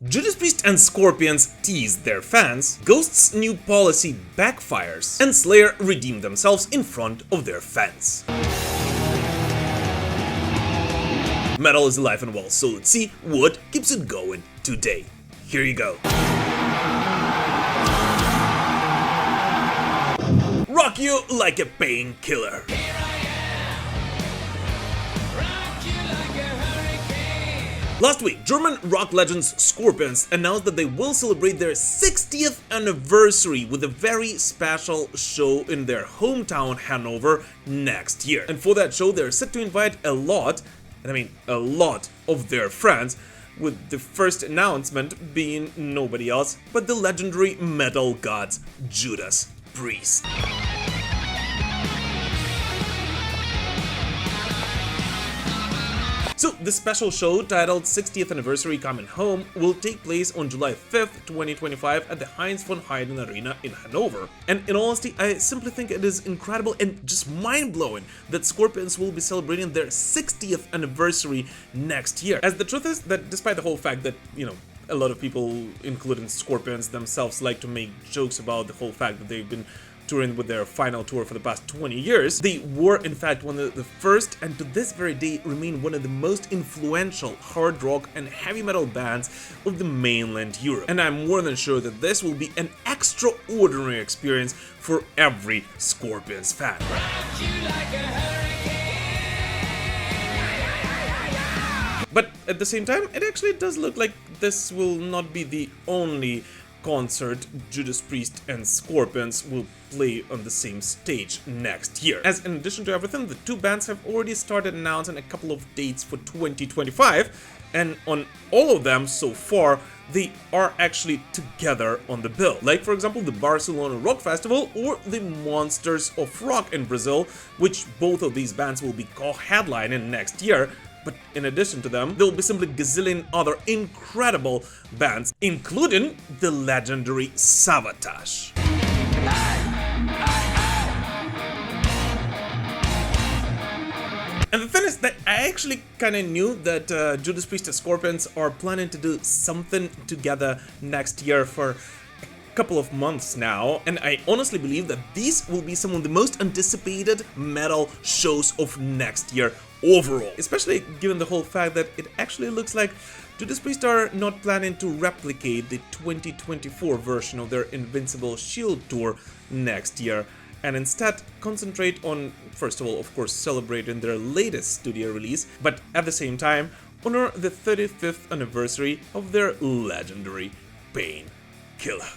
Judas Priest and Scorpions teased their fans, Ghost's new policy backfires, and Slayer redeemed themselves in front of their fans. Metal is alive and well, so let's see what keeps it going today. Here you go. Rock you like a painkiller. Last week, German rock legends Scorpions announced that they will celebrate their 60th anniversary with a very special show in their hometown Hanover next year. And for that show, they're set to invite a lot of their friends, with the first announcement being nobody else but the legendary metal gods Judas Priest. So, the special show, titled 60th Anniversary Coming Home, will take place on July 5th, 2025 at the Heinz von Heiden Arena in Hanover. And in all honesty, I simply think it is incredible and just mind-blowing that Scorpions will be celebrating their 60th anniversary next year. As the truth is that despite the whole fact that, a lot of people, including Scorpions themselves, like to make jokes about the whole fact that they've been touring with their final tour for the past 20 years, they were in fact one of the first and to this very day remain one of the most influential hard rock and heavy metal bands of the mainland Europe. And I'm more than sure that this will be an extraordinary experience for every Scorpions fan. But at the same time, it actually does look like this will not be the only concert Judas Priest and Scorpions will play on the same stage next year. As in addition to everything, the two bands have already started announcing a couple of dates for 2025, and on all of them so far, they are actually together on the bill. Like for example, the Barcelona Rock Festival or the Monsters of Rock in Brazil, which both of these bands will be co-headlining next year. But in addition to them, there will be simply gazillion other incredible bands, including the legendary Savatage. And the thing is that I actually kind of knew that Judas Priest and Scorpions are planning to do something together next year for a couple of months now, and I honestly believe that these will be some of the most anticipated metal shows of next year overall, especially given the whole fact that it actually looks like Judas Priest are not planning to replicate the 2024 version of their Invincible Shield tour next year, and instead concentrate on, first of all, of course, celebrating their latest studio release, but at the same time honor the 35th anniversary of their legendary Painkiller.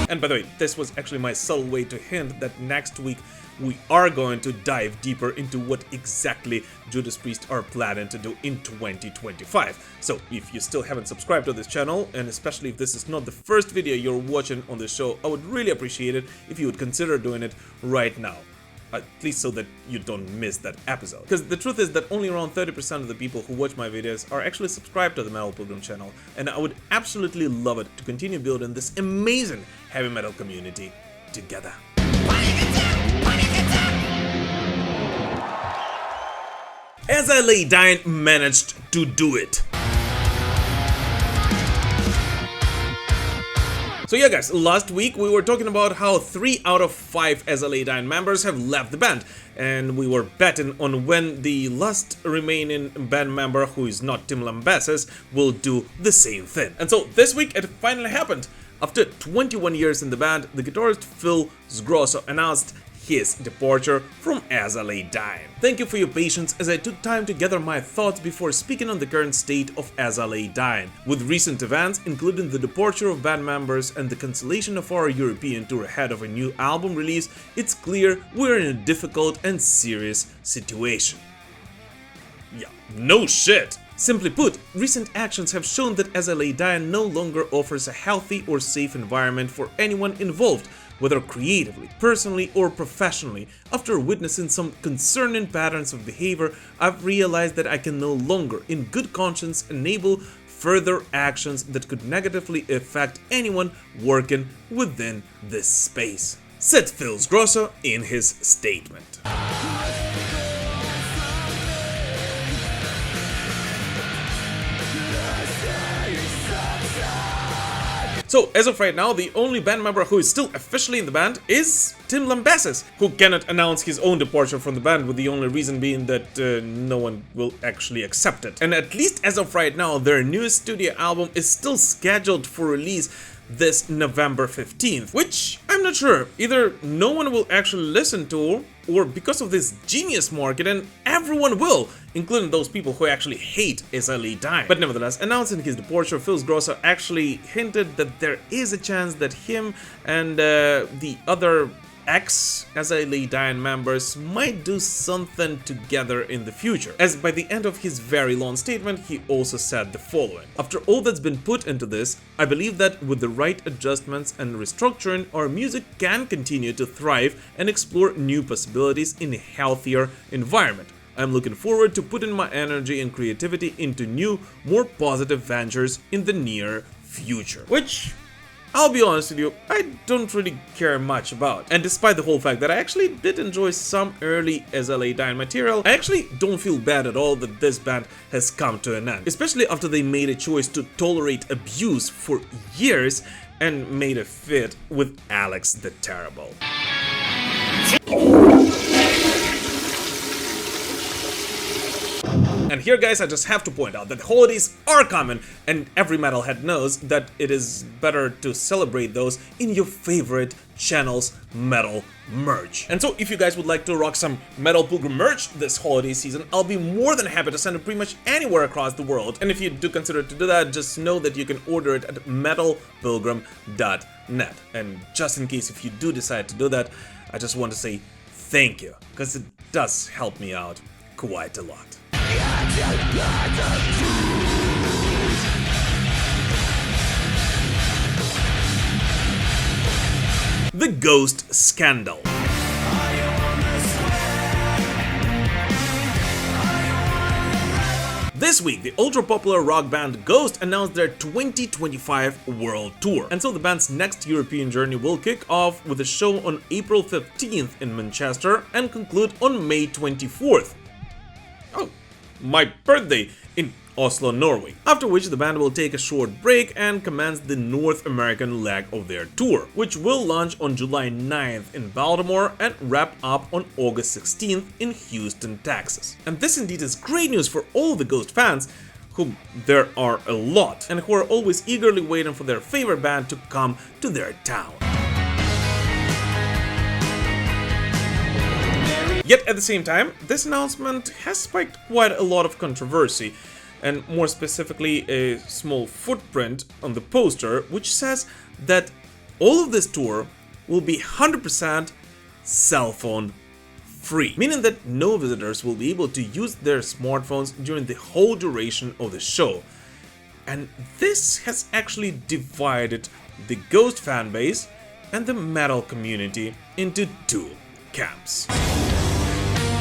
And by the way, this was actually my subtle way to hint that next week we are going to dive deeper into what exactly Judas Priest are planning to do in 2025. So if you still haven't subscribed to this channel, and especially if this is not the first video you're watching on the show, I would really appreciate it if you would consider doing it right now. At least so that you don't miss that episode. Because the truth is that only around 30% of the people who watch my videos are actually subscribed to the Metal Pilgrim channel, and I would absolutely love it to continue building this amazing heavy metal community together. As I Lay Dying managed to do it. So yeah guys, last week we were talking about how 3 out of 5 As I Lay Dying members have left the band, and we were betting on when the last remaining band member, who is not Tim Lambesis, will do the same thing. And so this week it finally happened. After 21 years in the band, the guitarist Phil Sgrosso announced his departure from As I Lay Dying. Thank you for your patience as I took time to gather my thoughts before speaking on the current state of As I Lay Dying. With recent events, including the departure of band members and the cancellation of our European tour ahead of a new album release, it's clear we're in a difficult and serious situation. Yeah, no shit! Simply put, recent actions have shown that As I Lay Dying no longer offers a healthy or safe environment for anyone involved, whether creatively, personally, or professionally. After witnessing some concerning patterns of behavior, I've realized that I can no longer, in good conscience, enable further actions that could negatively affect anyone working within this space, said Phil Sgrosso in his statement. So as of right now, the only band member who is still officially in the band is Tim Lambesis, who cannot announce his own departure from the band, with the only reason being that no one will actually accept it. And at least as of right now, their newest studio album is still scheduled for release this November 15th, which I'm not sure. Either no one will actually listen to, or because of this genius marketing, everyone will, including those people who actually hate SLA Dying. But nevertheless, announcing his departure, Phil Grosser actually hinted that there is a chance that him and the other ex-SLA Dying members might do something together in the future, as by the end of his very long statement he also said the following: "After all that's been put into this, I believe that with the right adjustments and restructuring, our music can continue to thrive and explore new possibilities in a healthier environment. I'm looking forward to putting my energy and creativity into new, more positive ventures in the near future." Which, I'll be honest with you, I don't really care much about. And despite the whole fact that I actually did enjoy some early SLA Dying material, I actually don't feel bad at all that this band has come to an end. Especially after they made a choice to tolerate abuse for years and made a fit with Alex the Terrible. And here, guys, I just have to point out that holidays are coming, and every metalhead knows that it is better to celebrate those in your favorite channel's metal merch. And so if you guys would like to rock some Metal Pilgrim merch this holiday season, I'll be more than happy to send it pretty much anywhere across the world. And if you do consider to do that, just know that you can order it at metalpilgrim.net. And just in case if you do decide to do that, I just want to say thank you, because it does help me out quite a lot. The Ghost Scandal. This week, the ultra-popular rock band Ghost announced their 2025 world tour. And so the band's next European journey will kick off with a show on April 15th in Manchester and conclude on May 24th. Oh, my birthday, in Oslo, Norway. After which the band will take a short break and commence the North American leg of their tour, which will launch on July 9th in Baltimore and wrap up on August 16th in Houston, Texas. And this indeed is great news for all the Ghost fans, whom there are a lot, and who are always eagerly waiting for their favorite band to come to their town. Yet at the same time, this announcement has spiked quite a lot of controversy, and more specifically a small footprint on the poster which says that all of this tour will be 100% cell phone free, meaning that no visitors will be able to use their smartphones during the whole duration of the show. And this has actually divided the Ghost fanbase and the metal community into two camps.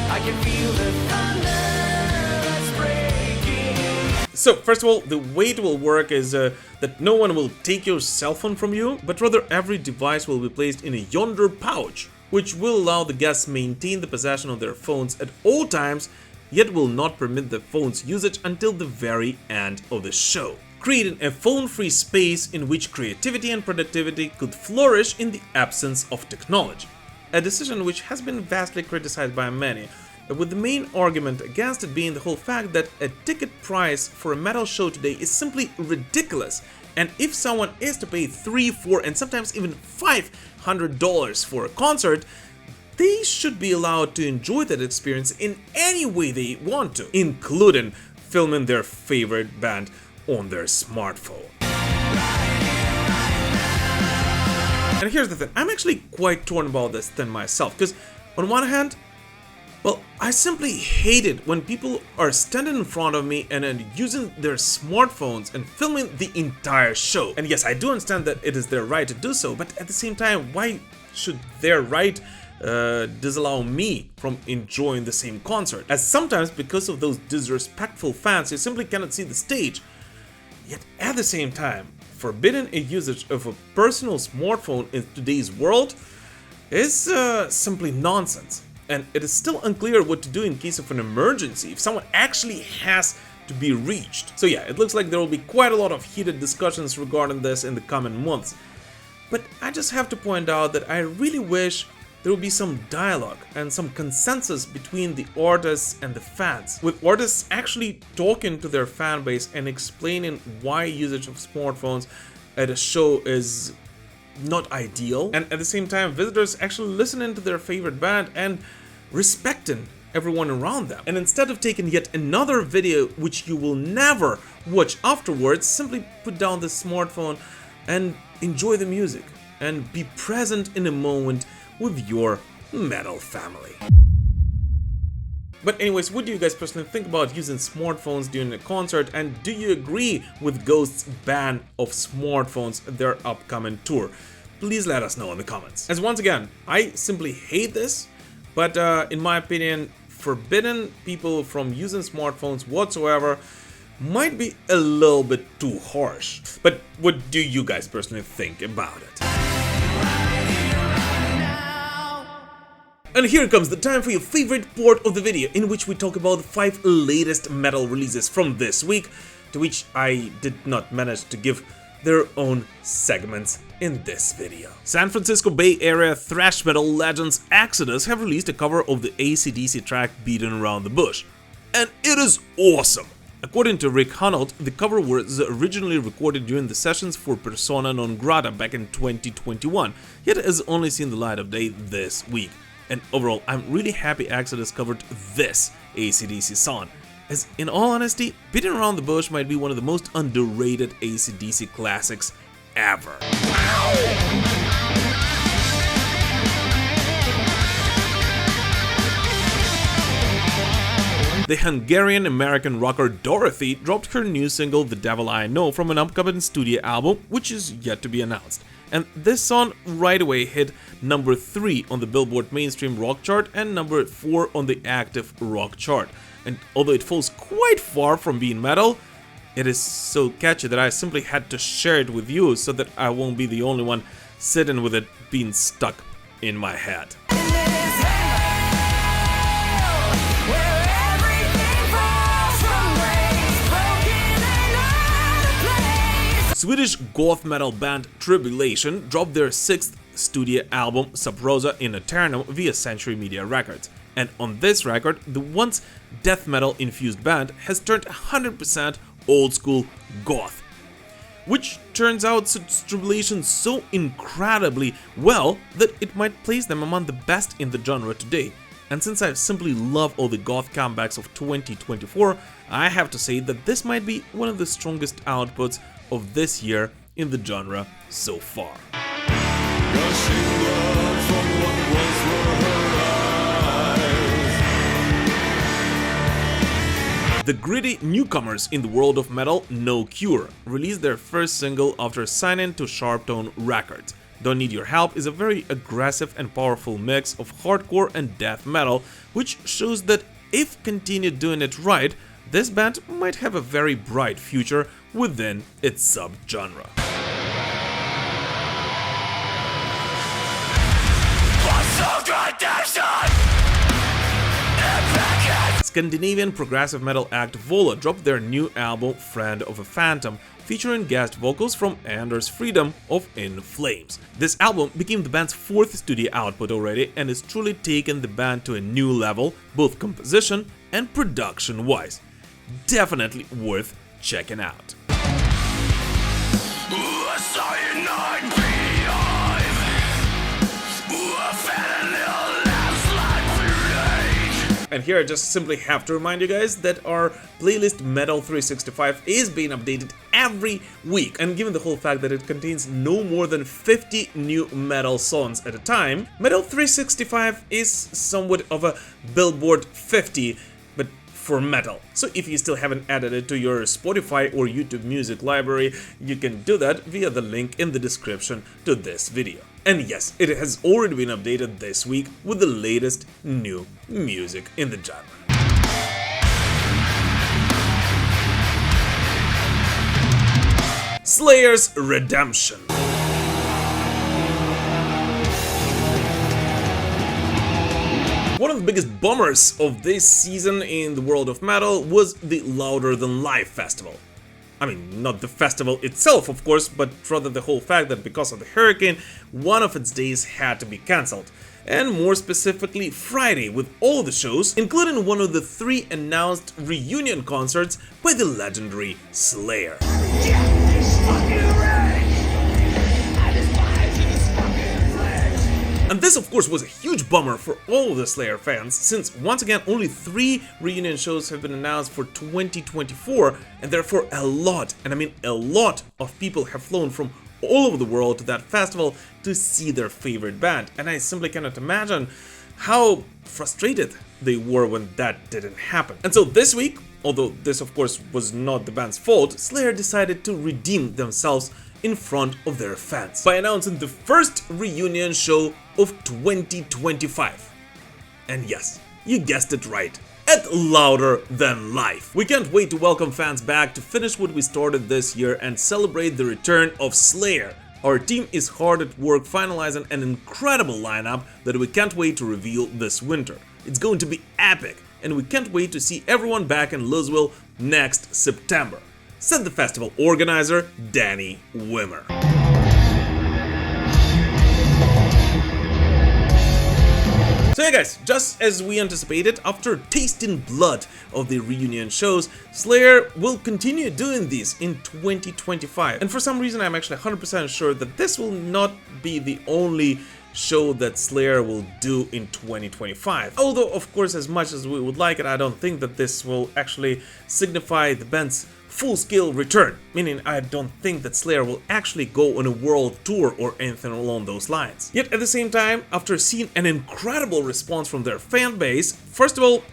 I can feel the thunder that's breaking. So, first of all, the way it will work is that no one will take your cell phone from you, but rather every device will be placed in a yonder pouch, which will allow the guests maintain the possession of their phones at all times, yet will not permit the phone's usage until the very end of the show, creating a phone-free space in which creativity and productivity could flourish in the absence of technology. A decision which has been vastly criticized by many, with the main argument against it being the whole fact that a ticket price for a metal show today is simply ridiculous, and if someone is to pay $300, $400, and sometimes even $500 for a concert, they should be allowed to enjoy that experience in any way they want to, including filming their favorite band on their smartphone. And here's the thing, I'm actually quite torn about this thing myself, because on one hand, well, I simply hate it when people are standing in front of me and using their smartphones and filming the entire show. And yes, I do understand that it is their right to do so, but at the same time, why should their right disallow me from enjoying the same concert? As sometimes, because of those disrespectful fans, you simply cannot see the stage. Yet at the same time, forbidding a usage of a personal smartphone in today's world is simply nonsense. And it is still unclear what to do in case of an emergency. If someone actually has to be reached. So yeah, it looks like there will be quite a lot of heated discussions regarding this in the coming months. But I just have to point out that I really wish there will be some dialogue and some consensus between the artists and the fans, with artists actually talking to their fan base and explaining why usage of smartphones at a show is not ideal, and at the same time visitors actually listening to their favorite band and respecting everyone around them. And instead of taking yet another video which you will never watch afterwards, simply put down the smartphone and enjoy the music and be present in a moment with your metal family. But anyways, what do you guys personally think about using smartphones during a concert, and do you agree with Ghost's ban of smartphones at their upcoming tour? Please let us know in the comments. As once again, I simply hate this, but in my opinion, forbidding people from using smartphones whatsoever might be a little bit too harsh. But what do you guys personally think about it? And here comes the time for your favorite part of the video, in which we talk about the 5 latest metal releases from this week, to which I did not manage to give their own segments in this video. San Francisco Bay Area thrash metal legends Exodus have released a cover of the AC/DC track Beating Around the Bush, and it is awesome! According to Rick Hunold, the cover was originally recorded during the sessions for Persona Non Grata back in 2021, yet has only seen the light of day this week. And overall, I'm really happy Exodus covered this AC/DC song, as in all honesty, Beating Around the Bush might be one of the most underrated AC/DC classics ever. The Hungarian-American rocker Dorothy dropped her new single The Devil I Know from an upcoming studio album, which is yet to be announced. And this song right away hit number 3 on the Billboard Mainstream Rock chart and number 4 on the Active Rock chart. And although it falls quite far from being metal, it is so catchy that I simply had to share it with you so that I won't be the only one sitting with it being stuck in my head. Swedish goth metal band Tribulation dropped their 6th studio album Sub Rosa in Eternum via Century Media Records. And on this record, the once death metal infused band has turned 100% old school goth, which turns out suits Tribulation so incredibly well that it might place them among the best in the genre today. And since I simply love all the goth comebacks of 2024, I have to say that this might be one of the strongest outputs of this year in the genre so far. The gritty newcomers in the world of metal, No Cure, released their first single after signing to Sharptone Records. Don't Need Your Help is a very aggressive and powerful mix of hardcore and death metal, which shows that if continued doing it right, this band might have a very bright future within its sub-genre. Scandinavian progressive metal act Vola dropped their new album Friend of a Phantom, featuring guest vocals from Anders Freedom of In Flames. This album became the band's 4th studio output already and is truly taking the band to a new level, both composition and production-wise. Definitely worth checking out. And here I just simply have to remind you guys that our playlist Metal 365 is being updated every week, and given the whole fact that it contains no more than 50 new metal songs at a time, Metal 365 is somewhat of a Billboard 50, but for metal. So if you still haven't added it to your Spotify or YouTube music library, you can do that via the link in the description to this video. And yes, it has already been updated this week with the latest new music in the genre. Slayer's Redemption. One of the biggest bummers of this season in the world of metal was the Louder Than Life festival. I mean, not the festival itself, of course, but rather the whole fact that because of the hurricane, one of its days had to be cancelled. And more specifically, Friday, with all the shows, including one of the 3 announced reunion concerts by the legendary Slayer. And this, of course, was a huge bummer for all of the Slayer fans, since once again only 3 reunion shows have been announced for 2024, and therefore a lot, and I mean a lot, of people have flown from all over the world to that festival to see their favorite band, and I simply cannot imagine how frustrated they were when that didn't happen. And so this week, although this of course was not the band's fault, Slayer decided to redeem themselves in front of their fans by announcing the first reunion show of 2025. And yes, you guessed it right, at Louder Than Life. We can't wait to welcome fans back to finish what we started this year and celebrate the return of Slayer. Our team is hard at work finalizing an incredible lineup that we can't wait to reveal this winter. It's going to be epic, and we can't wait to see everyone back in Louisville next September, said the festival organizer Danny Wimmer. So yeah guys, just as we anticipated, after tasting blood of the reunion shows, Slayer will continue doing these in 2025. And for some reason I'm actually 100% sure that this will not be the only show that Slayer will do in 2025. Although of course, as much as we would like it, I don't think that this will actually signify the band's full-scale return, meaning I don't think that Slayer will actually go on a world tour or anything along those lines. Yet at the same time, after seeing an incredible response from their fan base, first of all,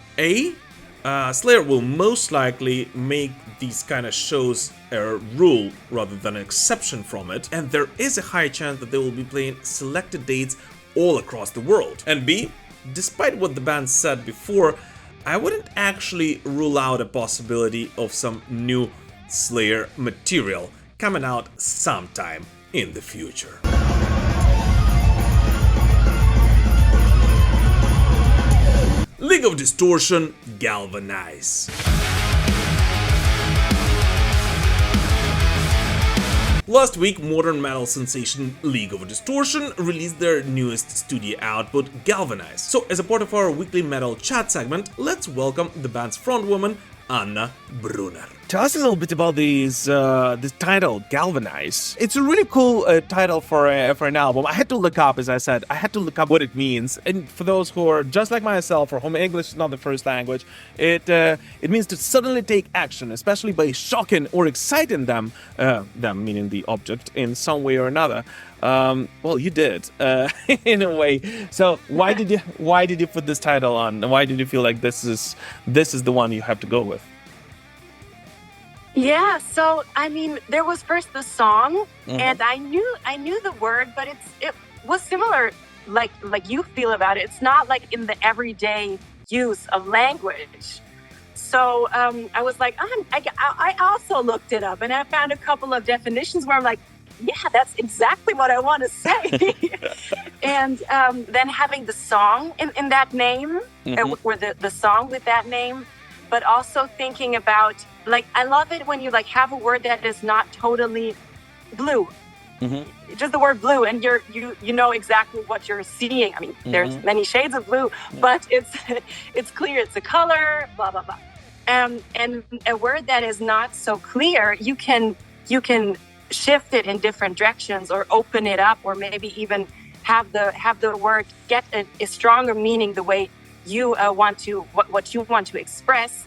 Slayer will most likely make these kind of shows a rule rather than an exception from it, and there is a high chance that they will be playing selected dates all across the world. And B, despite what the band said before, I wouldn't actually rule out a possibility of some new Slayer material coming out sometime in the future. League of Distortion, Galvanize. Last week, modern metal sensation League of Distortion released their newest studio output, Galvanize. So as a part of our weekly metal chat segment, let's welcome the band's frontwoman, Anna Brunner. Tell us a little bit about this title, Galvanize. It's a really cool title for an album. I had to look up, as I said, what it means. And for those who are just like myself, for whom English is not the first language, it means to suddenly take action, especially by shocking or exciting them meaning the object, in some way or another. Well, you did, in a way. So why did you put this title on? Why did you feel like this is the one you have to go with? Yeah, so I mean, there was first the song, and I knew the word, but it was similar, like you feel about it. It's not like in the everyday use of language. So I was like, I also looked it up, and I found a couple of definitions where I'm like, yeah, that's exactly what I want to say. And then having the song in that name, or the song with that name, but also thinking about, like, I love it when you like have a word that is not totally blue, just the word blue, and you know exactly what you're seeing. I mean, there's many shades of blue, but it's clear, it's a color, blah blah blah. And a word that is not so clear, you can shift it in different directions, or open it up, or maybe even have the word get a stronger meaning the way you want to, what you want to express.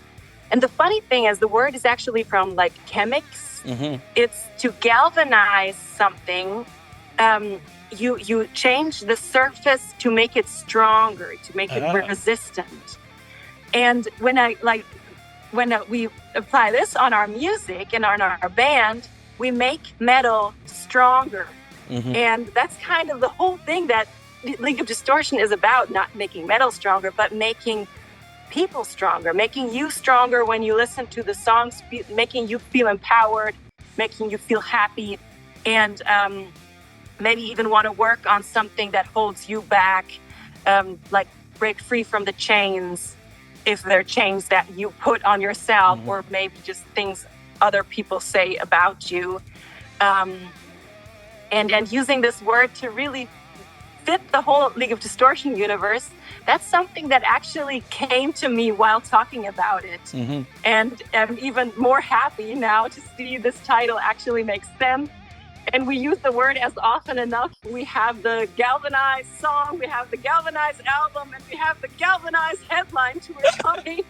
And the funny thing is, the word is actually from like chemics. It's to galvanize something. You change the surface to make it stronger, to make it resistant. And when we apply this on our music and on our band, we make metal stronger. And that's kind of the whole thing that League of Distortion is about, not making metal stronger, but making people stronger, making you stronger when you listen to the songs, making you feel empowered, making you feel happy, and maybe even want to work on something that holds you back, like break free from the chains, if they're chains that you put on yourself, or maybe just things other people say about you. And using this word to really fit the whole League of Distortion universe, that's something that actually came to me while talking about it. And I'm even more happy now to see this title actually makes sense. And we use the word as often enough. We have the Galvanize song, we have the Galvanize album, and we have the Galvanize headline tour coming.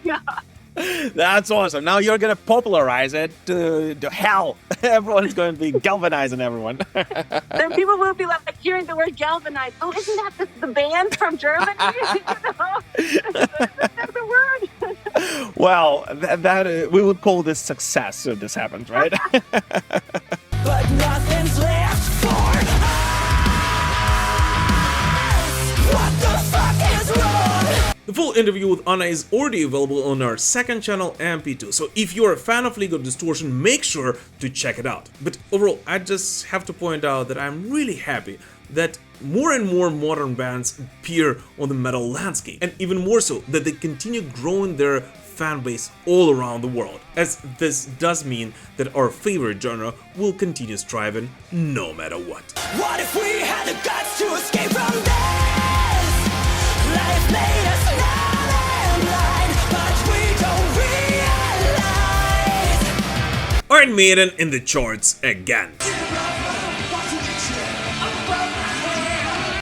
That's awesome. Now you're going to popularize it to hell. Everyone's going to be galvanizing everyone. Then people will be like hearing the word Galvanize. Oh, isn't that the band from Germany? That's the word. Well, that we would call this success if this happens, right? But nothing's left for us. What the fuck is wrong? The full interview with Anna is already available on our second channel, MP2, so if you're a fan of League of Distortion, make sure to check it out. But overall, I just have to point out that I'm really happy that more and more modern bands appear on the metal landscape, and even more so that they continue growing their fan base all around the world, as this does mean that our favorite genre will continue striving no matter what. What if we had the guts to escape from this? Life made us numb and blind, but we don't realize. Iron Maiden in the charts again.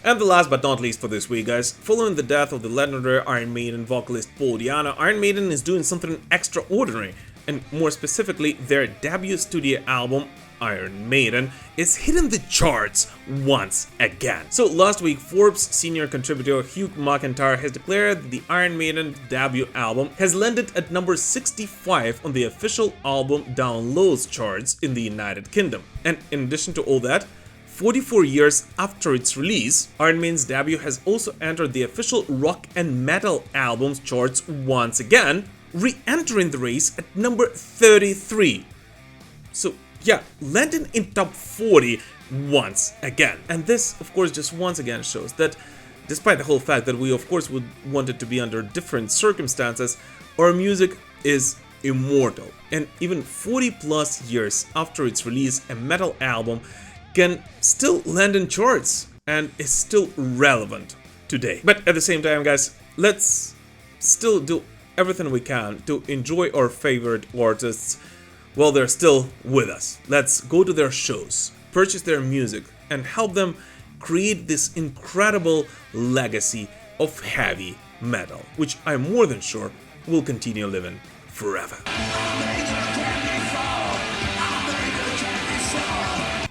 And the last but not least for this week, guys, following the death of the legendary Iron Maiden vocalist Paul Di'Anno, Iron Maiden is doing something extraordinary, and more specifically, their debut studio album, Iron Maiden, is hitting the charts once again. So last week, Forbes senior contributor Hugh McIntyre has declared that the Iron Maiden debut album has landed at number 65 on the official album downloads charts in the United Kingdom. And in addition to all that, 44 years after its release, Iron Maiden's debut has also entered the official rock and metal albums charts once again, re-entering the race at number 33. So yeah, landing in top 40 once again. And this, of course, just once again shows that despite the whole fact that we, of course, would want it to be under different circumstances, our music is immortal. And even 40 plus years after its release, a metal album can still land in charts and is still relevant today. But at the same time, guys, let's still do everything we can to enjoy our favorite artists while they're still with us. Let's go to their shows, purchase their music, and help them create this incredible legacy of heavy metal, which I'm more than sure will continue living forever.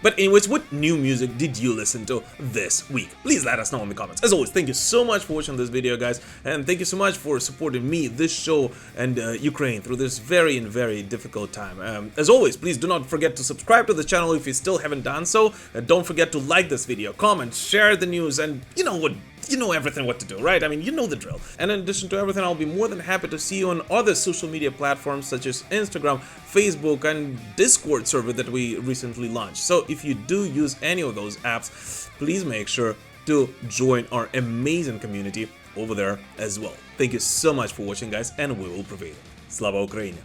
But anyways, what new music did you listen to this week? Please let us know in the comments. As always, thank you so much for watching this video, guys, and thank you so much for supporting me, this show, and Ukraine through this very difficult time. As always, please do not forget to subscribe to the channel if you still haven't done so, and don't forget to like this video, comment, share the news, and you know what? You know everything what to do, right? I mean, you know the drill. And in addition to everything, I'll be more than happy to see you on other social media platforms such as Instagram, Facebook, and Discord server that we recently launched. So if you do use any of those apps, please make sure to join our amazing community over there as well. Thank you so much for watching, guys, and we will prevail. Slava Ukraini!